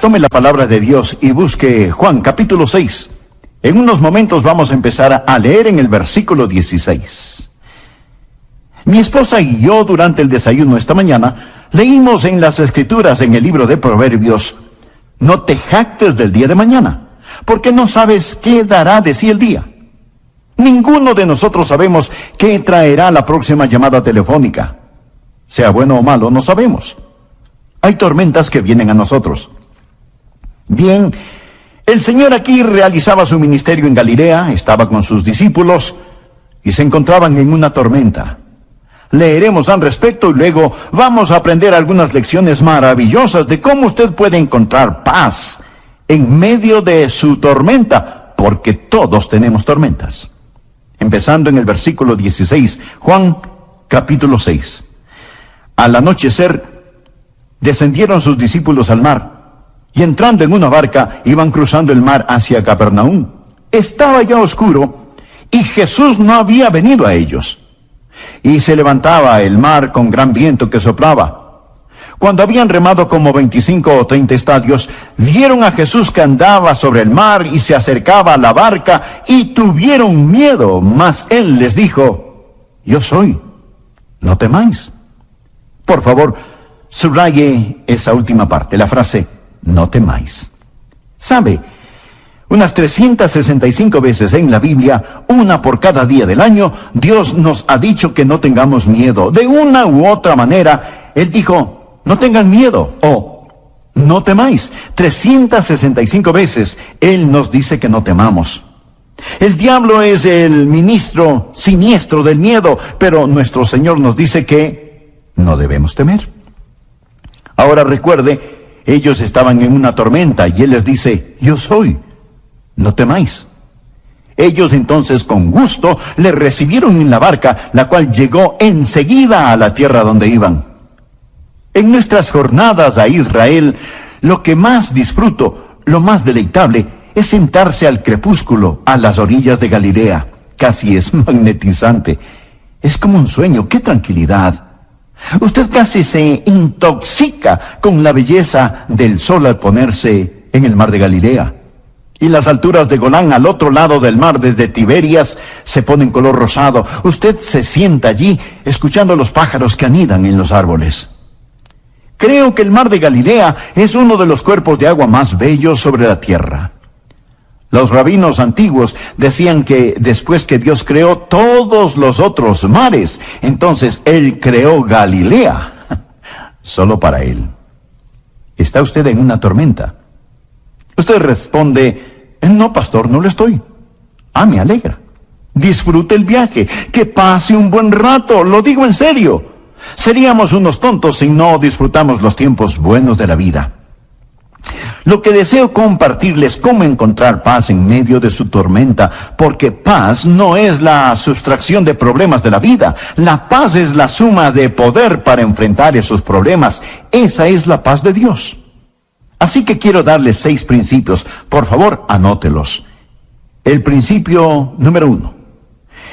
tome la palabra de Dios y busque Juan capítulo 6. En unos momentos vamos a empezar a leer en el versículo 16. Mi esposa y yo durante el desayuno esta mañana leímos en las Escrituras, en el libro de Proverbios: no te jactes del día de mañana, porque no sabes qué dará de sí el día. Ninguno de nosotros sabemos qué traerá la próxima llamada telefónica. Sea bueno o malo, no sabemos. Hay tormentas que vienen a nosotros. Bien, el Señor aquí realizaba su ministerio en Galilea, estaba con sus discípulos y se encontraban en una tormenta. Leeremos al respecto y luego vamos a aprender algunas lecciones maravillosas de cómo usted puede encontrar paz en medio de su tormenta, porque todos tenemos tormentas. Empezando en el versículo 16, Juan capítulo 6. Al anochecer, descendieron sus discípulos al mar, y entrando en una barca, iban cruzando el mar hacia Capernaum. Estaba ya oscuro, y Jesús no había venido a ellos. Y se levantaba el mar con gran viento que soplaba. Cuando habían remado como 25 o 30 estadios, vieron a Jesús que andaba sobre el mar y se acercaba a la barca, y tuvieron miedo. Mas él les dijo: yo soy, no temáis. Por favor, subraye esa última parte, la frase no temáis. ¿Sabe? Unas 365 veces en la Biblia, una por cada día del año, Dios nos ha dicho que no tengamos miedo. De una u otra manera, Él dijo: no tengan miedo, o no temáis. 365 veces Él nos dice que no temamos. El diablo es el ministro siniestro del miedo, pero nuestro Señor nos dice que no debemos temer. Ahora recuerde, ellos estaban en una tormenta y Él les dice: yo soy, no temáis. Ellos entonces con gusto le recibieron en la barca, la cual llegó enseguida a la tierra donde iban. En nuestras jornadas a Israel, lo que más disfruto, lo más deleitable, es sentarse al crepúsculo a las orillas de Galilea. Casi es magnetizante. Es como un sueño. ¡Qué tranquilidad! Usted casi se intoxica con la belleza del sol al ponerse en el mar de Galilea. Y las alturas de Golán al otro lado del mar, desde Tiberias, se ponen color rosado. Usted se sienta allí escuchando los pájaros que anidan en los árboles. Creo que el mar de Galilea es uno de los cuerpos de agua más bellos sobre la tierra. Los rabinos antiguos decían que después que Dios creó todos los otros mares, entonces Él creó Galilea, solo para Él. ¿Está usted en una tormenta? Usted responde: no, pastor, no lo estoy. Me alegra. Disfrute el viaje, que pase un buen rato, lo digo en serio. Seríamos unos tontos si no disfrutamos los tiempos buenos de la vida. Lo que deseo compartirles cómo encontrar paz en medio de su tormenta, porque paz no es la sustracción de problemas de la vida. La paz es la suma de poder para enfrentar esos problemas. Esa es la paz de Dios. Así que quiero darles 6 principios. Por favor, anótelos. El principio número 1.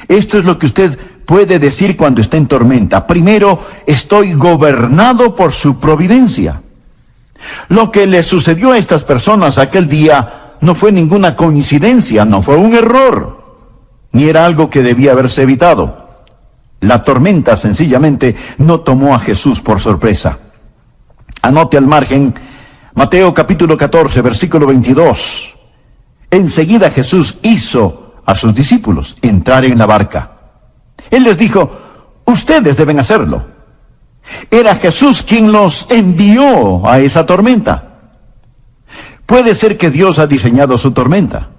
Esto es lo que usted puede decir cuando está en tormenta. Primero, estoy gobernado por su providencia. Lo que le sucedió a estas personas aquel día no fue ninguna coincidencia, no fue un error, ni era algo que debía haberse evitado. La tormenta sencillamente no tomó a Jesús por sorpresa. Anote al margen Mateo capítulo 14, versículo 22. Enseguida Jesús hizo a sus discípulos entrar en la barca. Él les dijo: ustedes deben hacerlo. Era Jesús quien los envió a esa tormenta. Puede ser que Dios ha diseñado su tormenta.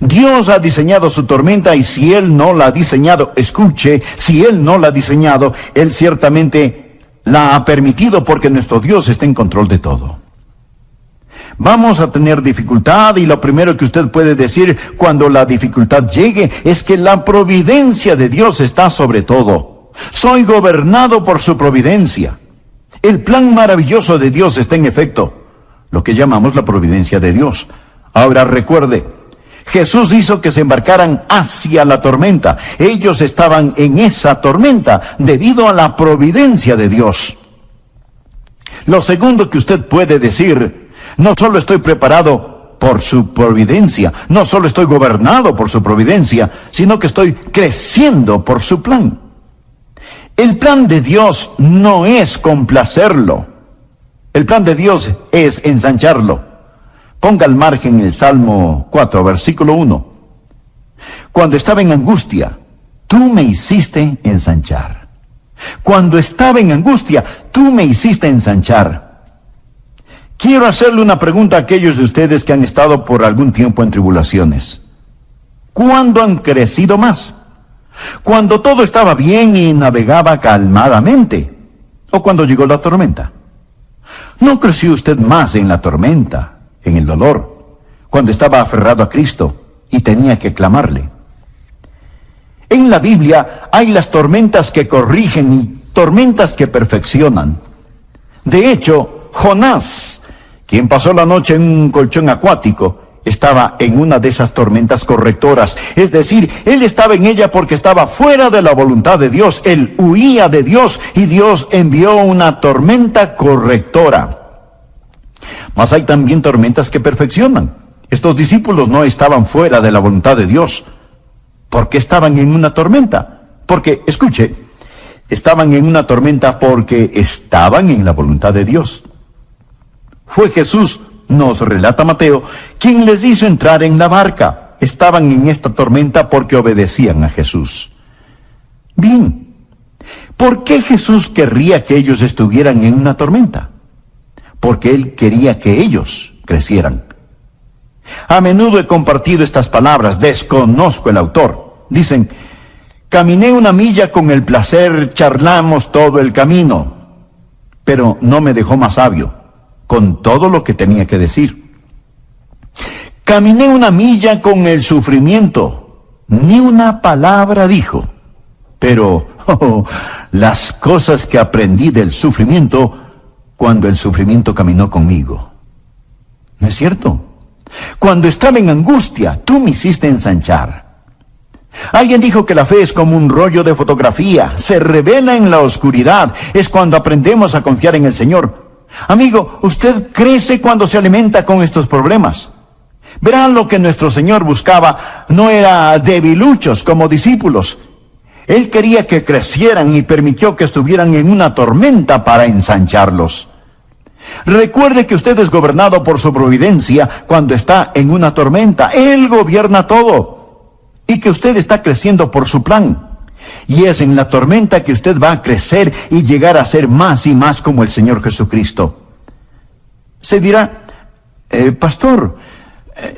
Dios ha diseñado su tormenta, y si Él no la ha diseñado, escuche, si Él no la ha diseñado, Él ciertamente la ha permitido, porque nuestro Dios está en control de todo. Vamos a tener dificultad, y lo primero que usted puede decir cuando la dificultad llegue es que la providencia de Dios está sobre todo. Soy gobernado por su providencia. El plan maravilloso de Dios está en efecto, lo que llamamos la providencia de Dios. Ahora recuerde, Jesús hizo que se embarcaran hacia la tormenta. Ellos estaban en esa tormenta debido a la providencia de Dios. Lo segundo que usted puede decir No solo estoy preparado por su providencia, no solo estoy gobernado por su providencia, sino que estoy creciendo por su plan. El plan de Dios no es complacerlo. El plan de Dios es ensancharlo. Ponga al margen el Salmo 4, versículo 1. Cuando estaba en angustia, tú me hiciste ensanchar. Cuando estaba en angustia, tú me hiciste ensanchar. Quiero hacerle una pregunta a aquellos de ustedes que han estado por algún tiempo en tribulaciones. ¿Cuándo han crecido más? ¿Cuando todo estaba bien y navegaba calmadamente? ¿O cuando llegó la tormenta? ¿No creció usted más en la tormenta, en el dolor, cuando estaba aferrado a Cristo y tenía que clamarle? En la Biblia hay las tormentas que corrigen y tormentas que perfeccionan. De hecho, Jonás, quien pasó la noche en un colchón acuático, estaba en una de esas tormentas correctoras. Es decir, él estaba en ella porque estaba fuera de la voluntad de Dios. Él huía de Dios y Dios envió una tormenta correctora. Mas hay también tormentas que perfeccionan. Estos discípulos no estaban fuera de la voluntad de Dios. ¿Por qué estaban en una tormenta? Porque, escuche, estaban en una tormenta porque estaban en la voluntad de Dios. Fue Jesús, nos relata Mateo, quien les hizo entrar en la barca. Estaban en esta tormenta porque obedecían a Jesús. Bien, ¿por qué Jesús querría que ellos estuvieran en una tormenta? Porque Él quería que ellos crecieran. A menudo he compartido estas palabras, desconozco el autor. Dicen, caminé una milla con el placer, charlamos todo el camino, pero no me dejó más sabio, con todo lo que tenía que decir. Caminé una milla con el sufrimiento, ni una palabra dijo, pero las cosas que aprendí del sufrimiento cuando el sufrimiento caminó conmigo. ¿No es cierto? Cuando estaba en angustia, tú me hiciste ensanchar. Alguien dijo que la fe es como un rollo de fotografía, se revela en la oscuridad, es cuando aprendemos a confiar en el Señor. Amigo, usted crece cuando se alimenta con estos problemas. Verán, lo que nuestro Señor buscaba no era debiluchos como discípulos. Él quería que crecieran y permitió que estuvieran en una tormenta para ensancharlos. Recuerde que usted es gobernado por su providencia cuando está en una tormenta. Él gobierna todo. Y que usted está creciendo por su plan. Y es en la tormenta que usted va a crecer y llegar a ser más y más como el Señor Jesucristo. Se dirá, pastor,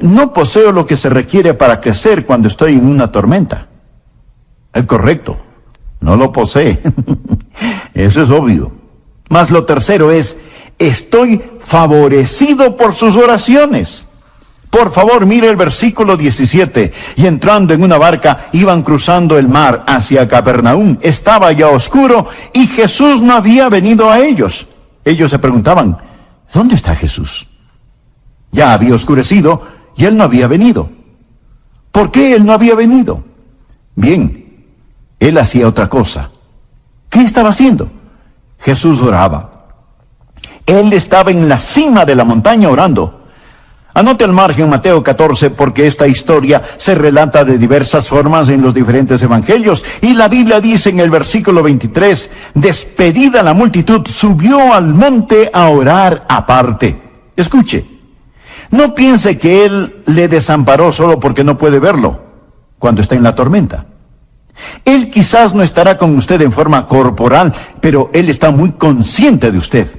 no poseo lo que se requiere para crecer cuando estoy en una tormenta. Es correcto, no lo posee. Eso es obvio. Mas lo tercero es, estoy favorecido por sus oraciones. Por favor, mire el versículo 17. Y entrando en una barca, iban cruzando el mar hacia Capernaum. Estaba ya oscuro y Jesús no había venido a ellos. Ellos se preguntaban, ¿dónde está Jesús? Ya había oscurecido y Él no había venido. ¿Por qué Él no había venido? Bien, Él hacía otra cosa. ¿Qué estaba haciendo? Jesús oraba. Él estaba en la cima de la montaña orando. Anote al margen Mateo 14, porque esta historia se relata de diversas formas en los diferentes evangelios. Y la Biblia dice en el versículo 23, despedida la multitud, subió al monte a orar aparte. Escuche, no piense que Él le desamparó solo porque no puede verlo cuando está en la tormenta. Él quizás no estará con usted en forma corporal, pero Él está muy consciente de usted.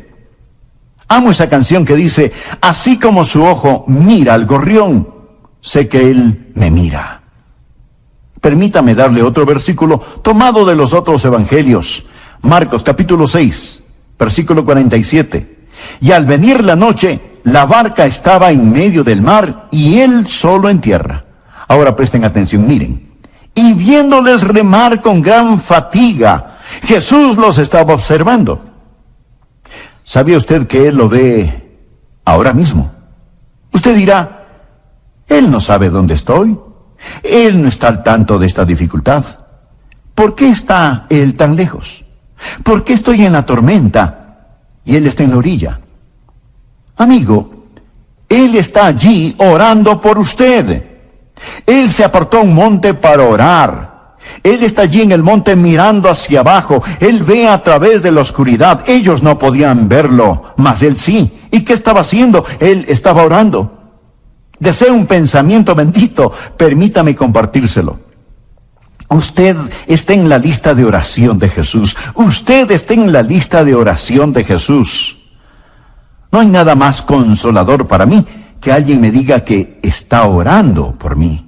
Amo esa canción que dice, así como su ojo mira al gorrión, sé que Él me mira. Permítame darle otro versículo tomado de los otros evangelios. Marcos capítulo 6, versículo 47. Y al venir la noche, la barca estaba en medio del mar y Él solo en tierra. Ahora presten atención, miren. Y viéndoles remar con gran fatiga, Jesús los estaba observando. ¿Sabía usted que Él lo ve ahora mismo? Usted dirá, Él no sabe dónde estoy. Él no está al tanto de esta dificultad. ¿Por qué está Él tan lejos? ¿Por qué estoy en la tormenta y Él está en la orilla? Amigo, Él está allí orando por usted. Él se apartó a un monte para orar. Él está allí en el monte mirando hacia abajo. Él ve a través de la oscuridad. Ellos no podían verlo, mas Él sí. ¿Y qué estaba haciendo? Él estaba orando. Desea un pensamiento bendito. Permítame compartírselo. Usted está en la lista de oración de Jesús. Usted está en la lista de oración de Jesús. No hay nada más consolador para mí que alguien me diga que está orando por mí.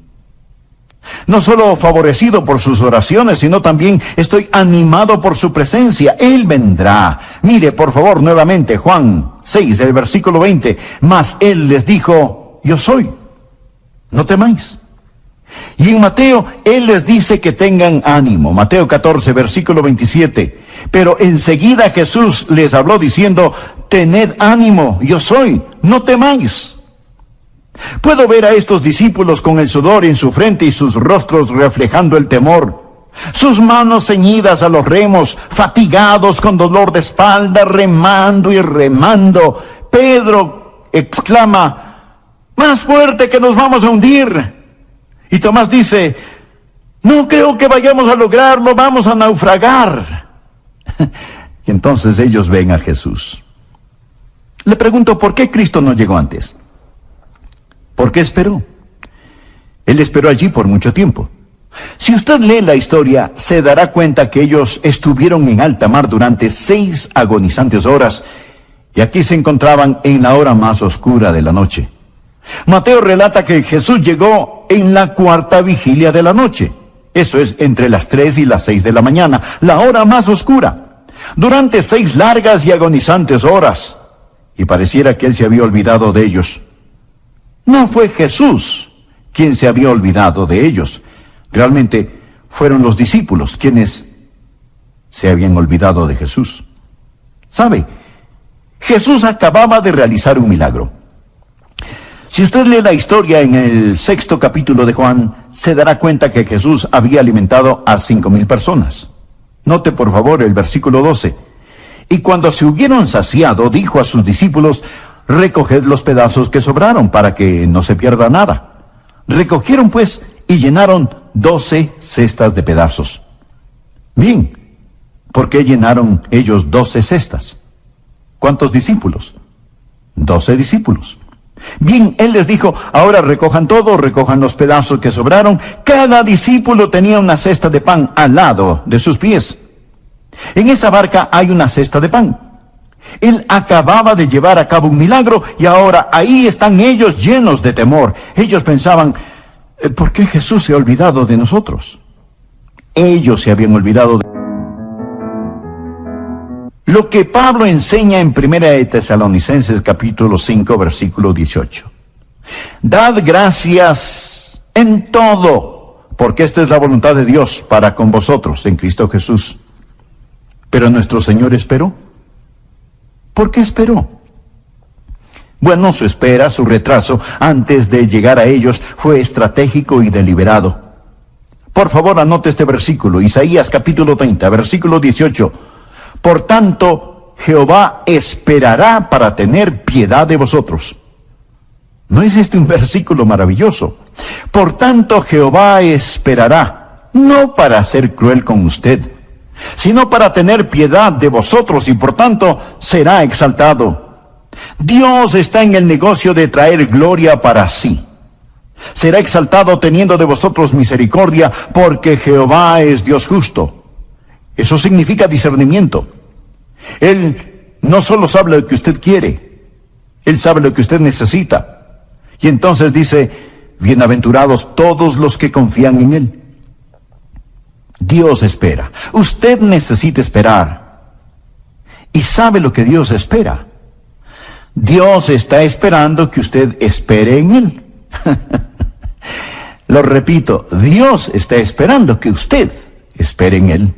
No solo favorecido por sus oraciones, sino también estoy animado por su presencia. Él vendrá. Mire, por favor, nuevamente, Juan 6, el versículo 20. Mas Él les dijo, yo soy. No temáis. Y en Mateo, Él les dice que tengan ánimo. Mateo 14, versículo 27. Pero enseguida Jesús les habló diciendo, tened ánimo, yo soy, no temáis. Puedo ver a estos discípulos con el sudor en su frente y sus rostros reflejando el temor. Sus manos ceñidas a los remos, fatigados con dolor de espalda, remando y remando. Pedro exclama, más fuerte que nos vamos a hundir. Y Tomás dice, no creo que vayamos a lograrlo, vamos a naufragar. Y entonces ellos ven a Jesús. Le pregunto, ¿por qué Cristo no llegó antes? ¿Por qué esperó? Él esperó allí por mucho tiempo. Si usted lee la historia, se dará cuenta que ellos estuvieron en alta mar durante 6 agonizantes horas, y aquí se encontraban en la hora más oscura de la noche. Mateo relata que Jesús llegó en la 4ª vigilia de la noche. Eso es entre las 3 y las 6 de la mañana, la hora más oscura. Durante 6 largas y agonizantes horas. Y pareciera que Él se había olvidado de ellos. No fue Jesús quien se había olvidado de ellos. Realmente fueron los discípulos quienes se habían olvidado de Jesús. ¿Sabe? Jesús acababa de realizar un milagro. Si usted lee la historia en el 6º capítulo de Juan, se dará cuenta que Jesús había alimentado a 5,000 personas. Note por favor el versículo 12. Y cuando se hubieron saciado, dijo a sus discípulos, recoged los pedazos que sobraron para que no se pierda nada. Recogieron pues y llenaron 12 cestas de pedazos. Bien, ¿por qué llenaron ellos 12 cestas? ¿Cuántos discípulos? 12 discípulos. Bien, Él les dijo, ahora recojan todo, recojan los pedazos que sobraron. Cada discípulo tenía una cesta de pan al lado de sus pies. En esa barca hay una cesta de pan. Él acababa de llevar a cabo un milagro y ahora ahí están ellos llenos de temor. Ellos pensaban, ¿por qué Jesús se ha olvidado de nosotros? Ellos se habían olvidado de lo que Pablo enseña en 1 de Tesalonicenses capítulo 5 versículo 18. Dad gracias en todo, porque esta es la voluntad de Dios para con vosotros en Cristo Jesús. Pero nuestro Señor esperó. ¿Por qué esperó? Bueno, su espera, su retraso antes de llegar a ellos fue estratégico y deliberado. Por favor, anote este versículo, Isaías capítulo 30, versículo 18. Por tanto, Jehová esperará para tener piedad de vosotros. ¿No es este un versículo maravilloso? Por tanto, Jehová esperará, no para ser cruel con usted, sino para tener piedad de vosotros y por tanto será exaltado. Dios está en el negocio de traer gloria para sí. Será exaltado teniendo de vosotros misericordia, porque Jehová es Dios justo. Eso significa discernimiento. Él no solo sabe lo que usted quiere, Él sabe lo que usted necesita. Y entonces dice, bienaventurados todos los que confían en Él. Dios espera. Usted necesita esperar. ¿Y sabe lo que Dios espera? Dios está esperando que usted espere en Él. Lo repito, Dios está esperando que usted espere en Él.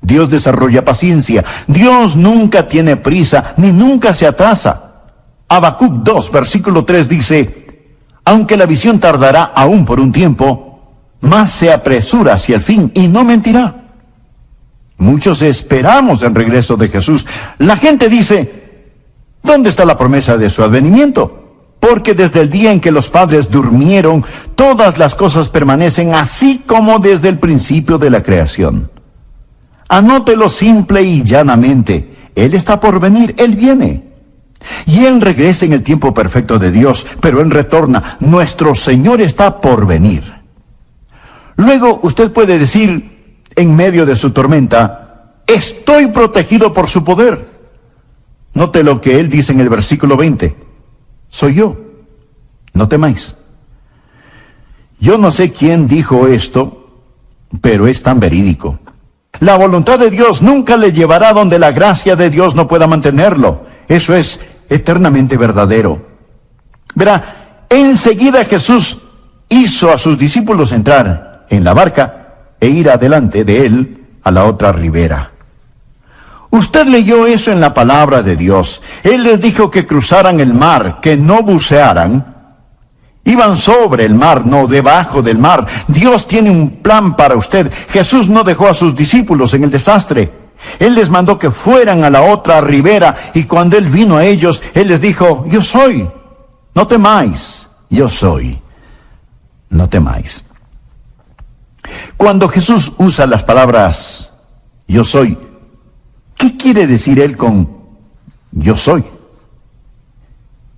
Dios desarrolla paciencia. Dios nunca tiene prisa, ni nunca se atrasa. Habacuc 2, versículo 3 dice, aunque la visión tardará aún por un tiempo, más se apresura hacia el fin y no mentirá. Muchos esperamos el regreso de Jesús. La gente dice, ¿dónde está la promesa de su advenimiento? Porque desde el día en que los padres durmieron, todas las cosas permanecen así como desde el principio de la creación. Anótelo simple y llanamente. Él está por venir, Él viene. Y Él regresa en el tiempo perfecto de Dios, pero Él retorna. Nuestro Señor está por venir. Luego usted puede decir, en medio de su tormenta, estoy protegido por su poder. Note lo que Él dice en el versículo 20. Soy yo, no temáis. Yo no sé quién dijo esto, pero es tan verídico. La voluntad de Dios nunca le llevará donde la gracia de Dios no pueda mantenerlo. Eso es eternamente verdadero. Verá, enseguida Jesús hizo a sus discípulos entrar en la barca e ir adelante de él a la otra ribera. Usted leyó eso en la palabra de Dios. Él les dijo que cruzaran el mar, que no bucearan. Iban sobre el mar, no debajo del mar. Dios tiene un plan para usted. Jesús no dejó a sus discípulos en el desastre. Él les mandó que fueran a la otra ribera, y cuando Él vino a ellos, Él les dijo, yo soy, no temáis, yo soy, no temáis. Cuando Jesús usa las palabras, yo soy, ¿qué quiere decir Él con yo soy?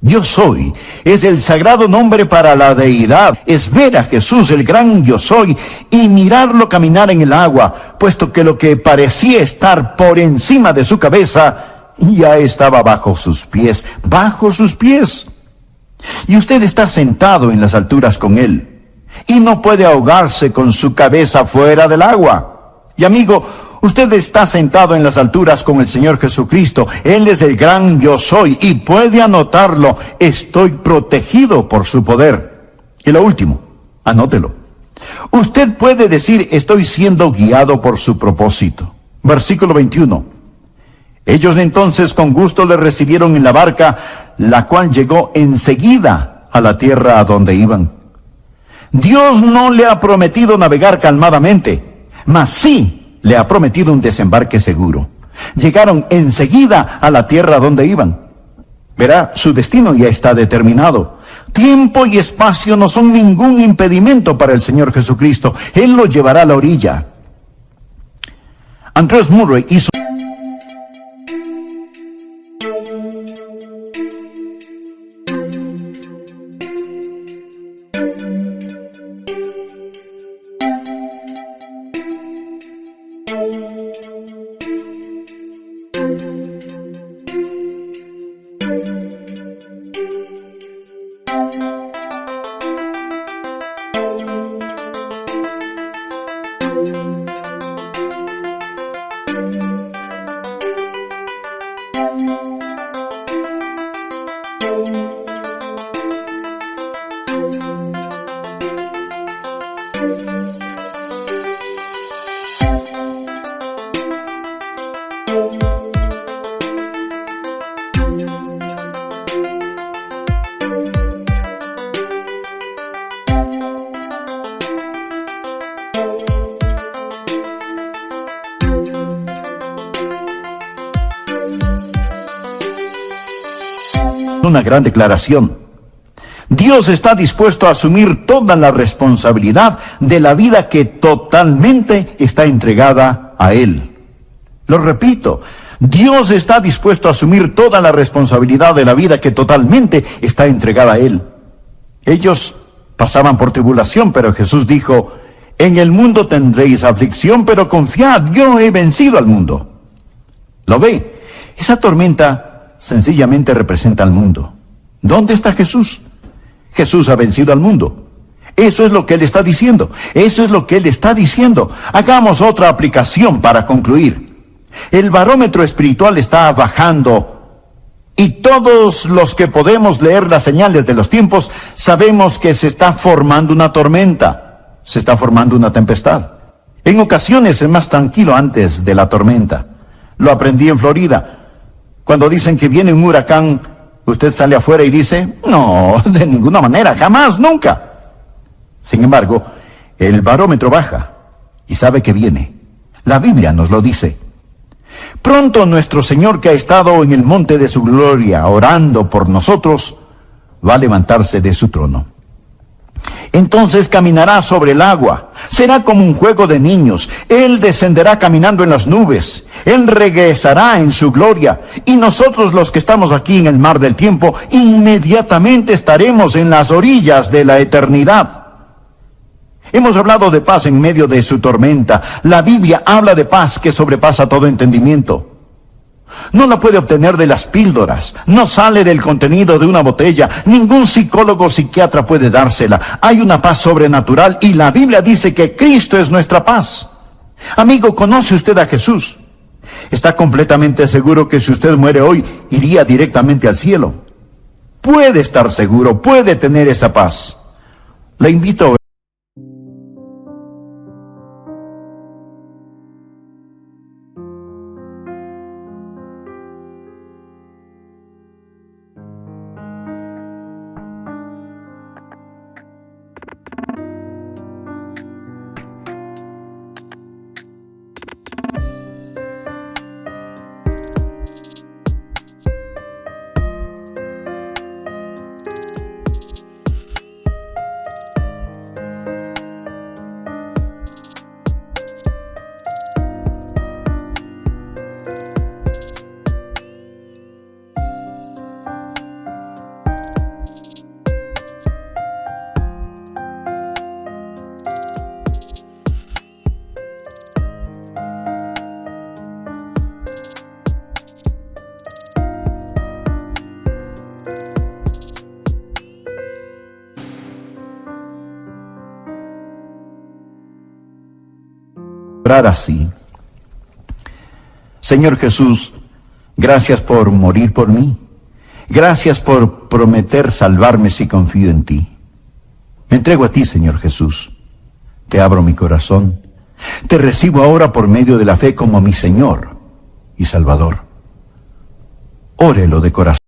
Yo soy es el sagrado nombre para la deidad. Es ver a Jesús, el gran yo soy, y mirarlo caminar en el agua, puesto que lo que parecía estar por encima de su cabeza ya estaba bajo sus pies, bajo sus pies. Y usted está sentado en las alturas con Él, y no puede ahogarse con su cabeza fuera del agua. Y amigo, usted está sentado en las alturas con el Señor Jesucristo. Él es el gran yo soy, y puede anotarlo. Estoy protegido por su poder. Y lo último, anótelo. Usted puede decir, estoy siendo guiado por su propósito. Versículo 21. Ellos entonces con gusto le recibieron en la barca, la cual llegó enseguida a la tierra a donde iban. Dios no le ha prometido navegar calmadamente, mas sí le ha prometido un desembarque seguro. Llegaron enseguida a la tierra donde iban. Verá, su destino ya está determinado. Tiempo y espacio no son ningún impedimento para el Señor Jesucristo. Él lo llevará a la orilla. Andreas Murray hizo una gran declaración. Dios está dispuesto a asumir toda la responsabilidad de la vida que totalmente está entregada a Él. Lo repito, Dios está dispuesto a asumir toda la responsabilidad de la vida que totalmente está entregada a Él. Ellos pasaban por tribulación, pero Jesús dijo, en el mundo tendréis aflicción, pero confiad, yo he vencido al mundo. ¿Lo ve? Esa tormenta sencillamente representa al mundo. ¿Dónde está Jesús? Jesús ha vencido al mundo. Eso es lo que Él está diciendo. Eso es lo que Él está diciendo. Hagamos otra aplicación para concluir. El barómetro espiritual está bajando, y todos los que podemos leer las señales de los tiempos sabemos que se está formando una tormenta, se está formando una tempestad. En ocasiones es más tranquilo antes de la tormenta. Lo aprendí en Florida. Cuando dicen que viene un huracán, usted sale afuera y dice, no, de ninguna manera, jamás, nunca. Sin embargo, el barómetro baja y sabe que viene. La Biblia nos lo dice. Pronto nuestro Señor, que ha estado en el monte de su gloria orando por nosotros, va a levantarse de su trono. Entonces caminará sobre el agua. Será como un juego de niños. Él descenderá caminando en las nubes. Él regresará en su gloria. Y nosotros, los que estamos aquí en el mar del tiempo, inmediatamente estaremos en las orillas de la eternidad. Hemos hablado de paz en medio de su tormenta. La Biblia habla de paz que sobrepasa todo entendimiento. No la puede obtener de las píldoras, no sale del contenido de una botella, ningún psicólogo o psiquiatra puede dársela. Hay una paz sobrenatural y la Biblia dice que Cristo es nuestra paz. Amigo, ¿conoce usted a Jesús? ¿Está completamente seguro que si usted muere hoy, iría directamente al cielo? Puede estar seguro, puede tener esa paz. Le invito a orar así. Señor Jesús, gracias por morir por mí. Gracias por prometer salvarme si confío en ti. Me entrego a ti, Señor Jesús. Te abro mi corazón. Te recibo ahora por medio de la fe como mi Señor y Salvador. Órelo de corazón.